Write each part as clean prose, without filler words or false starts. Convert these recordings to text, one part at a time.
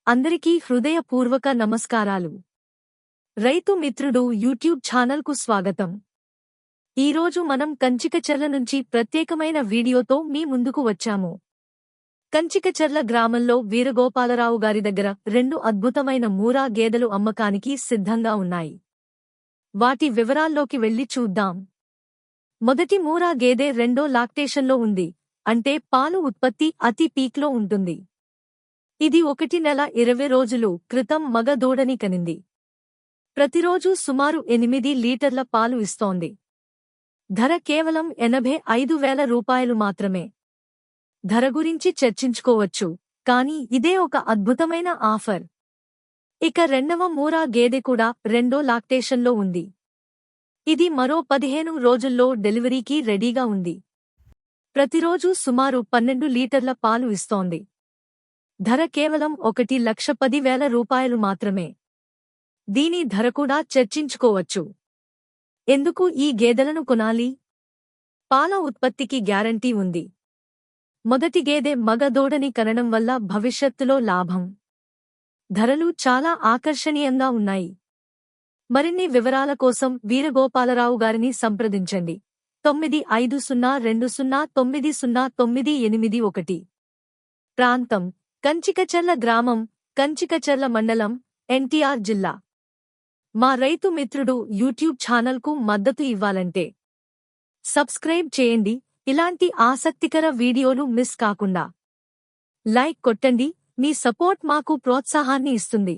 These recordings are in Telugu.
అందరికీ హృదయపూర్వక నమస్కారాలు. రైతు మిత్రుడు యూట్యూబ్ ఛానల్కు స్వాగతం. ఈరోజు మనం కంచికచర్ల నుంచి ప్రత్యేకమైన వీడియోతో మీ ముందుకు వచ్చాము. కంచికచర్ల గ్రామంలో వీరగోపాలరావు గారి దగ్గర 2 అద్భుతమైన మూరా గేదెలు అమ్మకానికి సిద్ధంగా ఉన్నాయి. వాటి వివరాల్లోకి వెళ్లి చూద్దాం. మొదటి మూరా గేదె రెండో లాక్టేషన్లో ఉంది, అంటే పాలు ఉత్పత్తి అతి పీక్లో ఉంటుంది. ఇది 1 నెల 20 రోజులు క్రితం మగ దూడని కనింది. ప్రతిరోజూ సుమారు 8 లీటర్ల పాలు ఇస్తోంది. ధర కేవలం 85,000 రూపాయలు మాత్రమే. ధర గురించి చర్చించుకోవచ్చు, కానీ ఇదే ఒక అద్భుతమైన ఆఫర్. ఇక రెండవ మూరా గేదె కూడా రెండో లాక్టేషన్లో ఉంది. ఇది మరో 15 రోజుల్లో డెలివరీకి రెడీగా ఉంది. ప్రతిరోజూ సుమారు 12 లీటర్ల పాలు ఇస్తోంది. ధర కేవలం 1,10,000 రూపాయలు మాత్రమే. దీని ధర కూడా చర్చించుకోవచ్చు. ఎందుకు ఈ గేదెలను కొనాలి? పాల ఉత్పత్తికి గ్యారంటీ ఉంది. మొదటి గేదె మగ దూడని కనడం వల్ల భవిష్యత్తులో లాభం. ధరలు చాలా ఆకర్షణీయంగా ఉన్నాయి. మరిన్ని వివరాల కోసం వీరగోపాలరావు గారిని సంప్రదించండి. 9520090981. ప్రాంతం: కంచికచర్ల గ్రామం, కంచికచర్ల మండలం, ఎన్టీఆర్ జిల్లా. మా రైతు మిత్రుడు యూట్యూబ్ ఛానల్కు మద్దతు ఇవ్వాలంటే సబ్స్క్రైబ్ చేయండి. ఇలాంటి ఆసక్తికర వీడియోలు మిస్ కాకుండా లైక్ కొట్టండి. మీ సపోర్ట్ మాకు ప్రోత్సాహాన్ని ఇస్తుంది.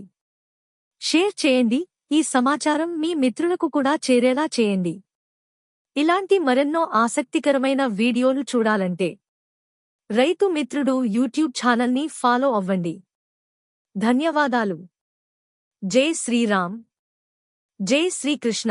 షేర్ చేయండి. ఈ సమాచారం మీ మిత్రులకు కూడా చేరేలా చేయండి. ఇలాంటి మరెన్నో ఆసక్తికరమైన వీడియోలు చూడాలంటే రైతు మిత్రుడు యూట్యూబ్ ఛానల్ని ఫాలో అవ్వండి. ధన్యవాదాలు. జై శ్రీరామ్. జై శ్రీకృష్ణ.